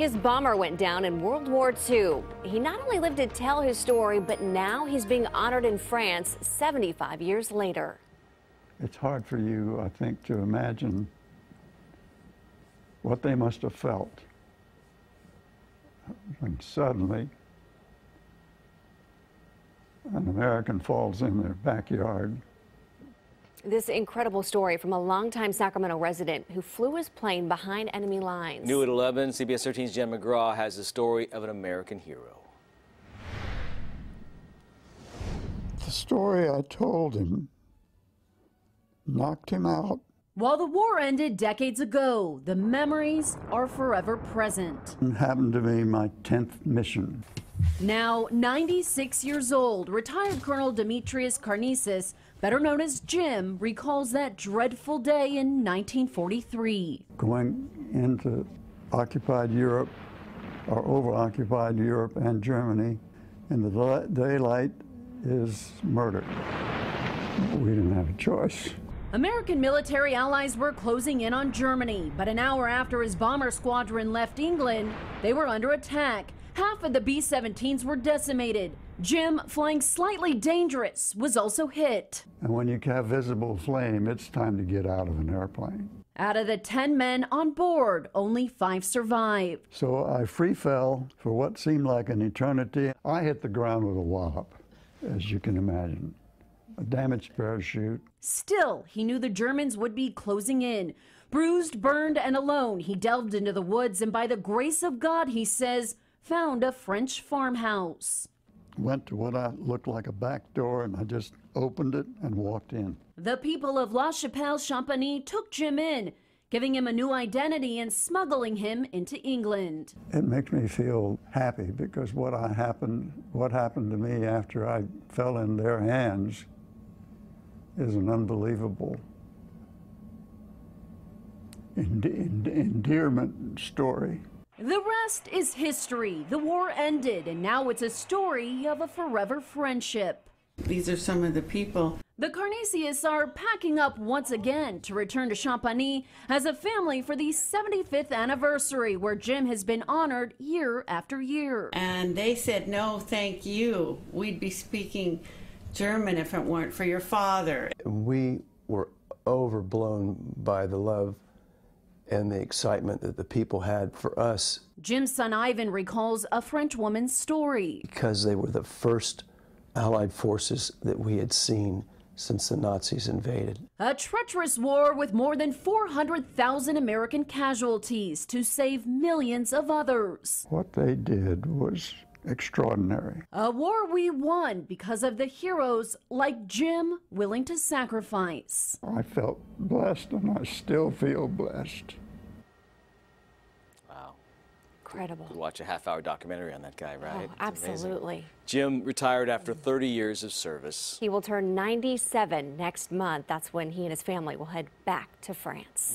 biggest bomber went down in World War II. He not only lived to tell his story, but now he's being honored in France 75 years later. It's hard for you, I think, to imagine what they must have felt when suddenly an American falls in their backyard. This incredible story from a longtime Sacramento resident who flew his plane behind enemy lines. New at 11, CBS 13's Jen McGraw has the story of an American hero. The story I told him knocked him out. While the war ended decades ago, the memories are forever present. It happened to be my 10th mission. Now 96 years old, retired Colonel Demetrius Karnesis, better known as Jim, recalls that dreadful day in 1943. Going into occupied Europe, or over-occupied Europe and Germany, in the daylight is murder. We didn't have a choice. American military allies were closing in on Germany, but an hour after his bomber squadron left England, they were under attack. Half of the B-17s were decimated. Jim, flying slightly dangerous, was also hit. And when you have visible flame, it's time to get out of an airplane. Out of the 10 men on board, only 5 survived. So I free fell for what seemed like an eternity. I hit the ground with a wallop, as you can imagine. A damaged parachute. Still, he knew the Germans would be closing in. Bruised, burned, and alone, he delved into the woods and by the grace of God, he says, found a French farmhouse. Went to what looked like a back door, and I just opened it and walked in. The people of La Chapelle-Champagny took Jim in, giving him a new identity and smuggling him into England. It makes me feel happy because what happened to me after I fell in their hands is an unbelievable endearment story. The rest is history. The war ended, and now it's a story of a forever friendship. These are some of the people. The Karnesius are packing up once again to return to Champagny as a family for the 75th anniversary, where Jim has been honored year after year. And they said, no, thank you. We'd be speaking German if it weren't for your father. We were overblown by the love and the excitement that the people had for us. Jim's son Ivan recalls a French woman's story. Because they were the first Allied forces that we had seen since the Nazis invaded. A treacherous war with more than 400,000 American casualties to save millions of others. What they did was extraordinary. A war we won because of the heroes like Jim willing to sacrifice. I felt blessed, and I still feel blessed. Wow. Incredible. Could watch a half-hour documentary on that guy, right? Oh, absolutely. Jim retired after 30 years of service. He will turn 97 next month. That's when he and his family will head back to France.